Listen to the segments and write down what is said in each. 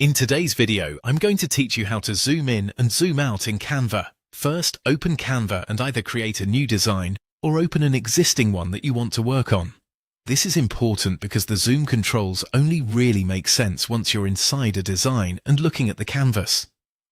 In today's video, I'm going to teach you how to zoom in and zoom out in Canva. First, open Canva and either create a new design or open an existing one that you want to work on. This is important because the zoom controls only really make sense once you're inside a design and looking at the canvas.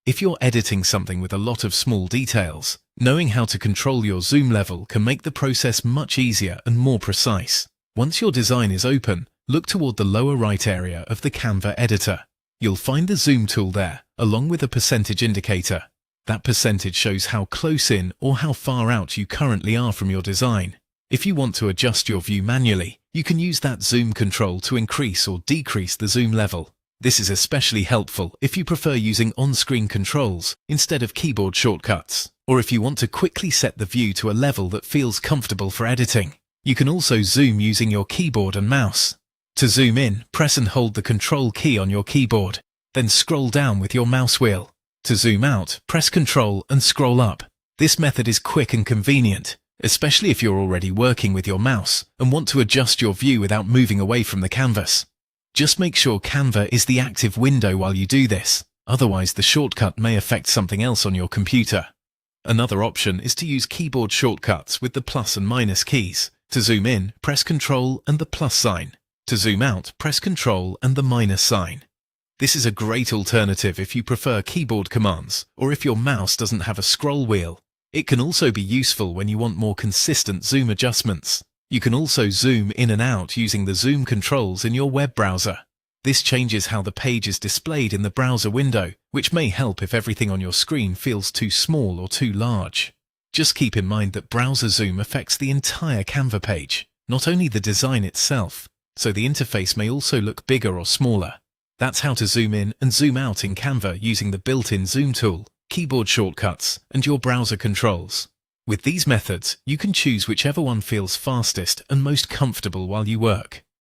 If you're editing something with a lot of small details, knowing how to control your zoom level can make the process much easier and more precise. Once your design is open, look toward the lower right area of the Canva editor. You'll find the zoom tool there, along with a percentage indicator. That percentage shows how close in or how far out you currently are from your design. If you want to adjust your view manually, you can use that zoom control to increase or decrease the zoom level. This is especially helpful if you prefer using on-screen controls instead of keyboard shortcuts, or if you want to quickly set the view to a level that feels comfortable for editing. You can also zoom using your keyboard and mouse. To zoom in, press and hold the Control key on your keyboard, then scroll down with your mouse wheel. To zoom out, press Control and scroll up. This method is quick and convenient, especially if you're already working with your mouse and want to adjust your view without moving away from the canvas. Just make sure Canva is the active window while you do this, otherwise the shortcut may affect something else on your computer. Another option is to use keyboard shortcuts with the plus and minus keys. To zoom in, press Control and the plus sign. To zoom out, press Control and the minus sign. This is a great alternative if you prefer keyboard commands or if your mouse doesn't have a scroll wheel. It can also be useful when you want more consistent zoom adjustments. You can also zoom in and out using the zoom controls in your web browser. This changes how the page is displayed in the browser window, which may help if everything on your screen feels too small or too large. Just keep in mind that browser zoom affects the entire Canva page, not only the design itself, so the interface may also look bigger or smaller. That's how to zoom in and zoom out in Canva using the built-in zoom tool, keyboard shortcuts, and your browser controls. With these methods, you can choose whichever one feels fastest and most comfortable while you work.